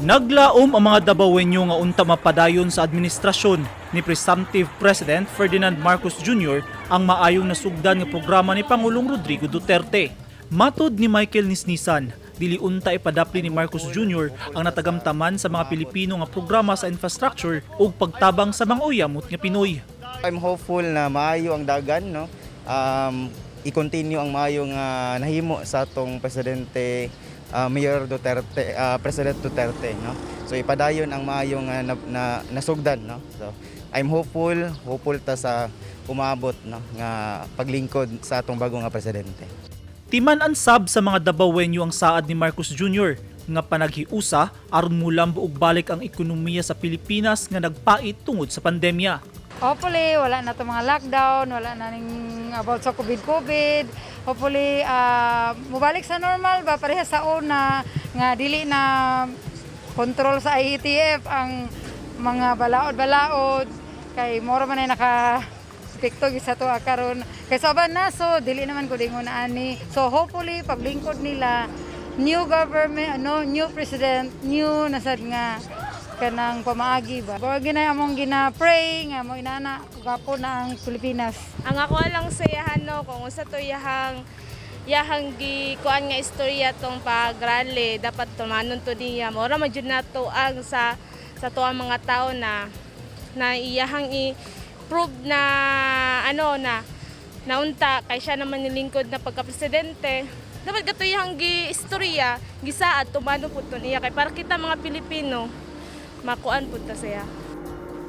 Naglaom ang mga Dabawenyo nga unta mapadayon sa administrasyon ni Presumptive President Ferdinand Marcos Jr. ang maayong nasugdan nga programa ni Pangulong Rodrigo Duterte. Matod ni Michael Nisnisan, dili unta ipadapli ni Marcos Jr. ang natagamtaman sa mga Pilipino nga programa sa infrastructure ug pagtabang sa mga uyamot nga Pinoy. I'm hopeful na maayo ang dagan, no? I-continue ang maayo nga nahimo sa atong presidente Mayor Duterte, President Duterte, no? So ipadayon ang maayong nasugdan, no? So I'm hopeful ta sa umabot, no, nga paglingkod sa atong bago nga presidente. Timan ansab sa mga Dabawenyo ang saad ni Marcos Jr. nga panaghiusa aron mulam buog balik ang ekonomiya sa Pilipinas nga nagpait tungod sa pandemya. Hopefully, wala na itong mga lockdown, wala na ning about sa COVID. Hopefully, mubalik sa normal ba, pareha sa una, nga dili na control sa IETF ang mga balaod-balaod, kay mora man ay naka-tiktok isa to karon. Kay soban na, so dili naman ko dingon ani. So hopefully, paglingkod nila, new government, new president, new nasad nga, kanang pamaagi ba. Bawa ginay among gina-pray nga mo inana gapo na ang Pilipinas. Ang ako lang sa yahan no kung usa to yahang gikuan nga istorya tong pag-rally dapat tumanon to niya. Mora man jud nato ang sa tuang mga tao na iyahang i-prove na naunta kay siya naman nilingkod na pagka-presidente. Dapat katuyang gi-istorya gisaad tumanon pud to niya kay para kita mga Pilipino makuan pud ta siya.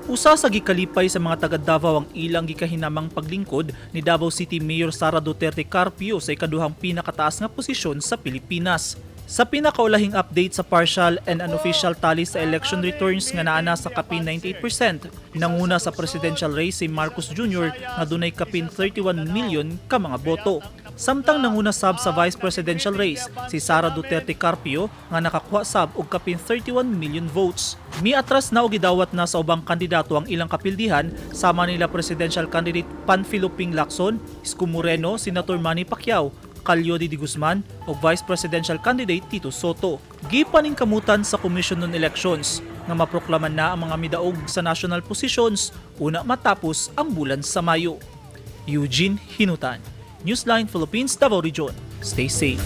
Usa sa gikalipay sa mga taga Davao ang ilang gikahinamang paglingkod ni Davao City Mayor Sara Duterte Carpio sa ikaduhang pinakataas nga posisyon sa Pilipinas. Sa pinakaulahing update sa partial and unofficial tally sa election returns nga naana sa kapin 98%, nanguna sa presidential race si Marcos Jr. nga dunay kapin 31 million ka mga boto. Samtang nanguna sab sa vice presidential race si Sara Duterte Carpio nga nakakuha sab og kapin 31 million votes. Miatras na og gidawat na sa ubang kandidato ang ilang kapildihan sama nila presidential candidate Panfilo Ping Lacson, Isko Moreno, Senator Manny Pacquiao, Calio D. Guzman o Vice Presidential Candidate Tito Soto. Gipaning kamutan sa Commission on Elections na maproklaman na ang mga midaog sa national positions una matapos ang bulan sa Mayo. Eugene Hinutan, Newsline Philippines, Davao Region. Stay safe.